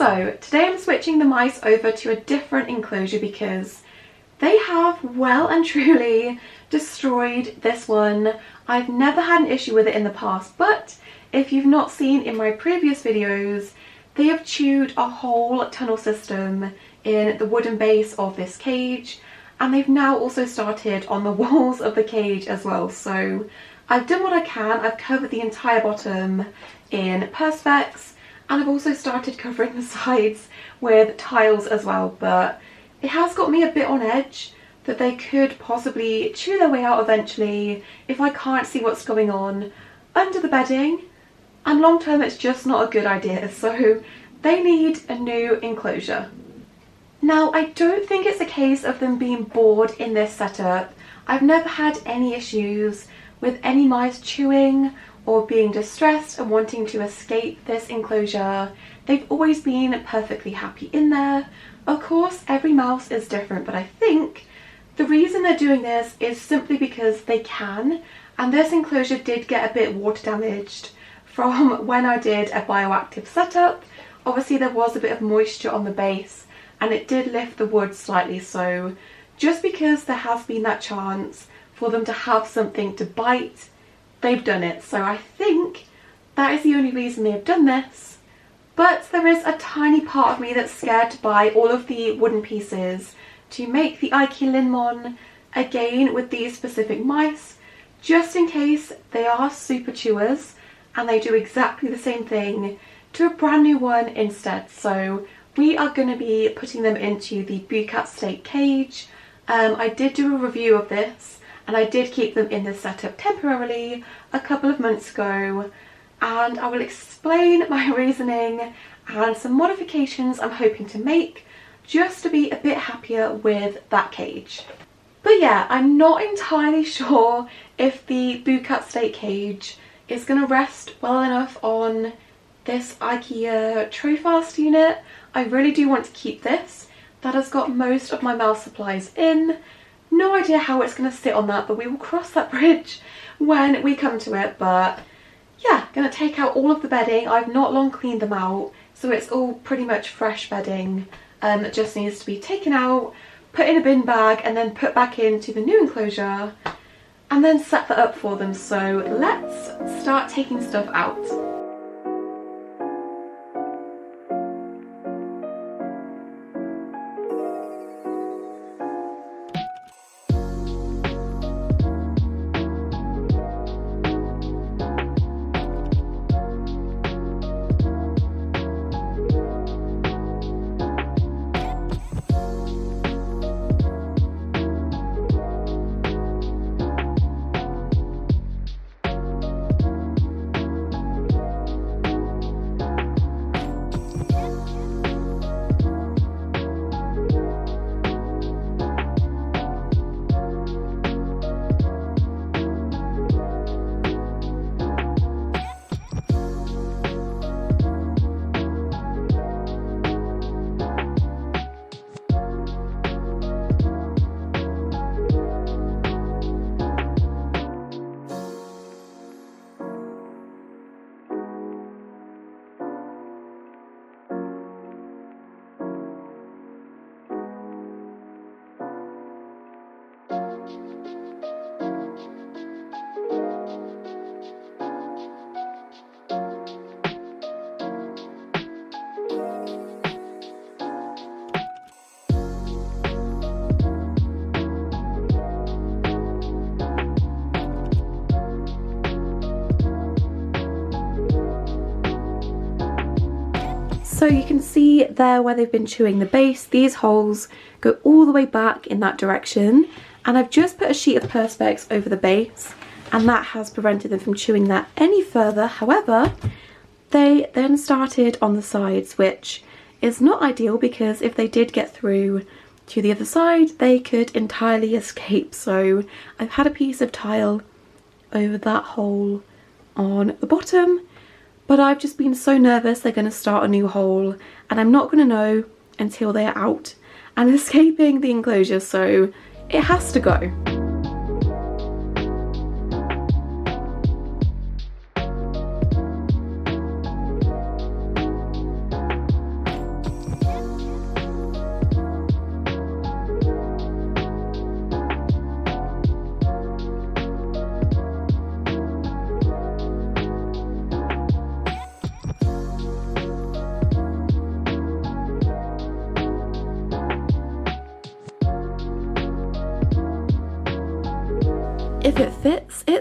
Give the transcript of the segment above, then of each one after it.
So today I'm switching the mice over to a different enclosure because they have well and truly destroyed this one. I've never had an issue with it in the past, but if you've not seen in my previous videos, they have chewed a whole tunnel system in the wooden base of this cage, and they've now also started on the walls of the cage as well. So I've done what I can. I've covered the entire bottom in perspex, and I've also started covering the sides with tiles as well, but it has got me a bit on edge that they could possibly chew their way out eventually if I can't see what's going on under the bedding, and long term it's just not a good idea, so they need a new enclosure. Now, I don't think it's a case of them being bored in this setup. I've never had any issues with any mice chewing or being distressed and wanting to escape this enclosure. They've always been perfectly happy in there. Of course, every mouse is different, but I think the reason they're doing this is simply because they can, and this enclosure did get a bit water damaged from when I did a bioactive setup. Obviously there was a bit of moisture on the base and it did lift the wood slightly, so just because there has been that chance for them to have something to bite, they've done it. So I think that is the only reason they have done this. But there is a tiny part of me that's scared to buy all of the wooden pieces to make the IKEA linnmon again with these specific mice, just in case they are super chewers and they do exactly the same thing to a brand new one instead. So we are going to be putting them into the Bucatstate cage. I did do a review of this and I did keep them in this setup temporarily a couple of months ago, and I will explain my reasoning and some modifications I'm hoping to make just to be a bit happier with that cage. But yeah, I'm not entirely sure if the Bucatstate cage is going to rest well enough on this IKEA Trofast unit. I really do want to keep this. That has got most of my mouse supplies in. No idea how it's going to sit on that, but we will cross that bridge when we come to it. But yeah, going to take out all of the bedding. I've not long cleaned them out, so it's all pretty much fresh bedding that just needs to be taken out, put in a bin bag, and then put back into the new enclosure, and then set that up for them. So let's start taking stuff out. So you can see there where they've been chewing the base, these holes go all the way back in that direction, and I've just put a sheet of perspex over the base and that has prevented them from chewing that any further. However, they then started on the sides, which is not ideal because if they did get through to the other side they could entirely escape. So I've had a piece of tile over that hole on the bottom, but I've just been so nervous they're going to start a new hole and I'm not going to know until they're out and escaping the enclosure, so it has to go.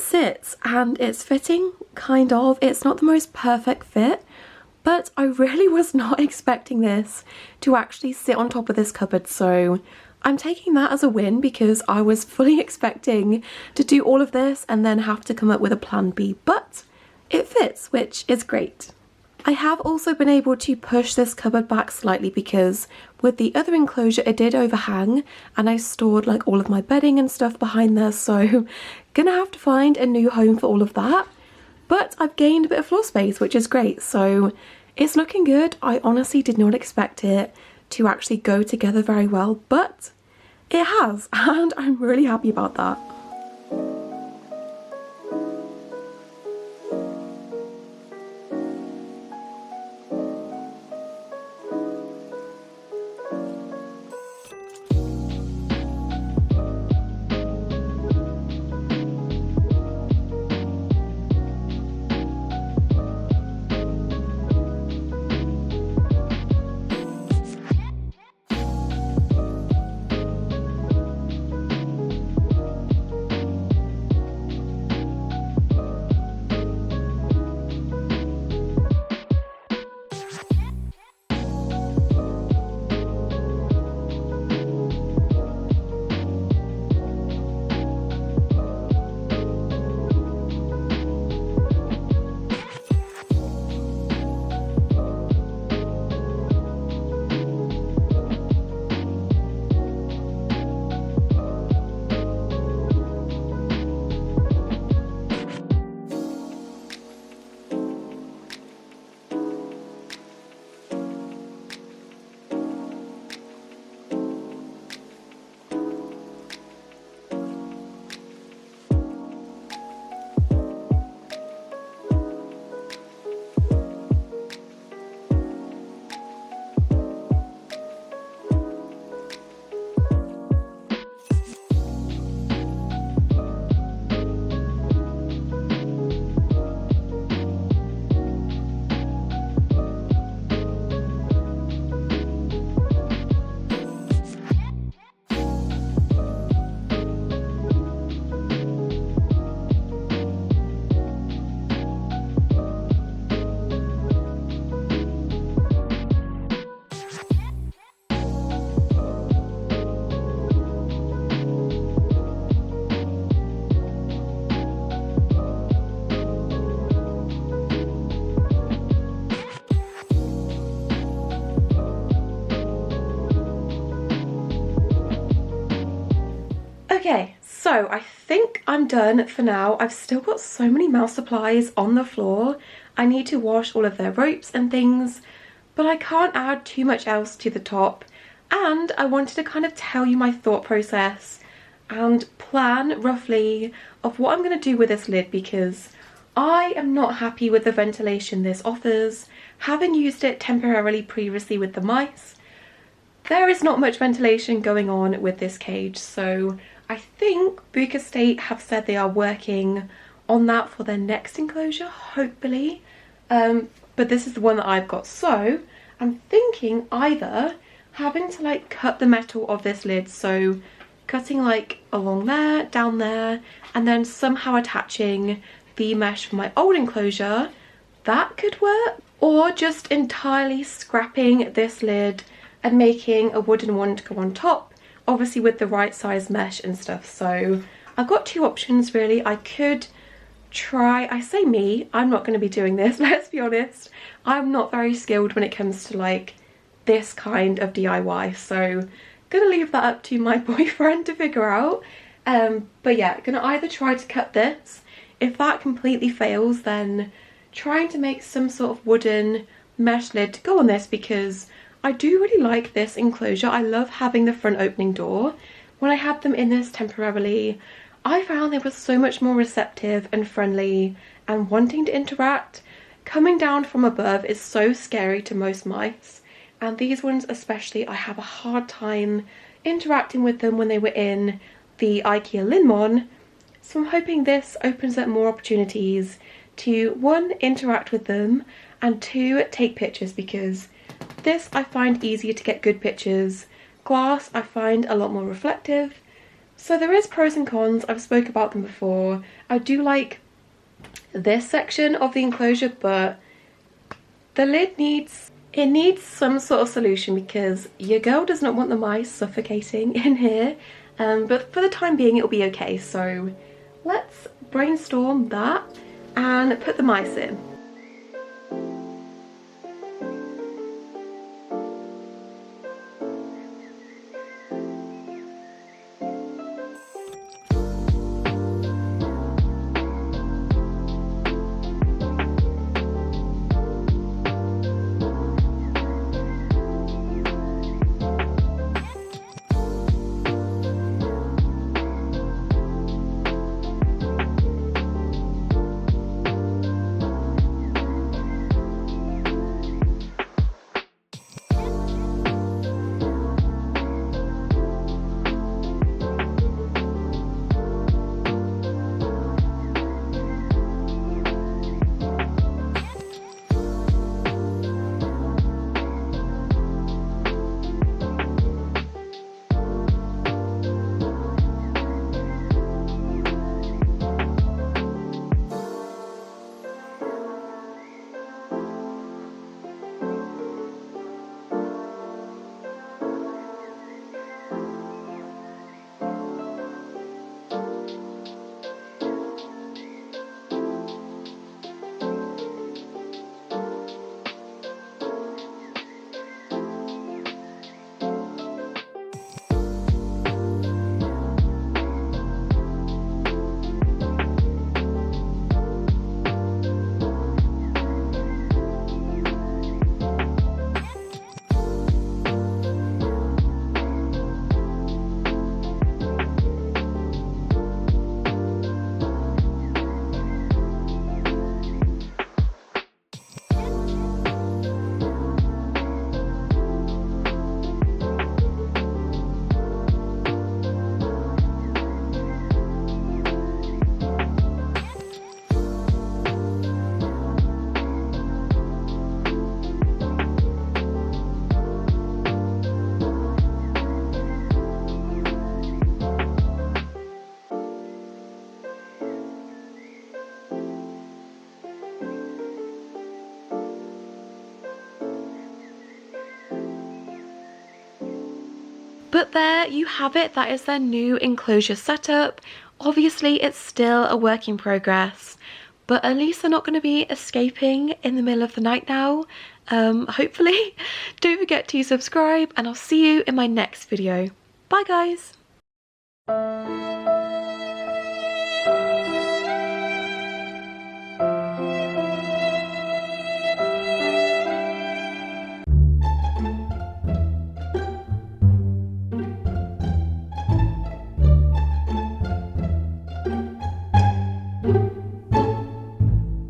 it sits, and it's fitting, kind of. It's not the most perfect fit, but I really was not expecting this to actually sit on top of this cupboard, so I'm taking that as a win because I was fully expecting to do all of this and then have to come up with a plan B, but it fits, which is great. I have also been able to push this cupboard back slightly because with the other enclosure it did overhang and I stored like all of my bedding and stuff behind there, so gonna have to find a new home for all of that. But I've gained a bit of floor space, which is great, so it's looking good. I honestly did not expect it to actually go together very well, but it has, and I'm really happy about that. Okay, so I think I'm done for now. I've still got so many mouse supplies on the floor. I need to wash all of their ropes and things, but I can't add too much else to the top. And I wanted to kind of tell you my thought process and plan roughly of what I'm going to do with this lid, because I am not happy with the ventilation this offers. Having used it temporarily previously with the mice, there is not much ventilation going on with this cage, so I think Bucatstate have said they are working on that for their next enclosure, hopefully. But this is the one that I've got, so I'm thinking either having to like cut the metal of this lid, so cutting like along there, down there, and then somehow attaching the mesh from my old enclosure. That could work. Or just entirely scrapping this lid and making a wooden one to go on top, obviously with the right size mesh and stuff. So I've got two options really. I could try, I say me, I'm not going to be doing this, let's be honest. I'm not very skilled when it comes to like this kind of DIY, so gonna leave that up to my boyfriend to figure out. But yeah, gonna either try to cut this. If that completely fails, then trying to make some sort of wooden mesh lid to go on this, because I do really like this enclosure. I love having the front opening door. When I had them in this temporarily, I found they were so much more receptive and friendly and wanting to interact. Coming down from above is so scary to most mice, and these ones especially, I have a hard time interacting with them when they were in the IKEA linnmon. So I'm hoping this opens up more opportunities to, one, interact with them, and two, take pictures, because this I find easier to get good pictures. Glass I find a lot more reflective, So there is pros and cons. I've spoke about them before. I do like this section of the enclosure, but the lid needs some sort of solution because your girl does not want the mice suffocating in here. But for the time being it'll be okay. So let's brainstorm that and put the mice in. But there you have it, that is their new enclosure setup. Obviously it's still a work in progress, but at least they're not going to be escaping in the middle of the night now. Hopefully. Don't forget to subscribe and I'll see you in my next video. Bye guys!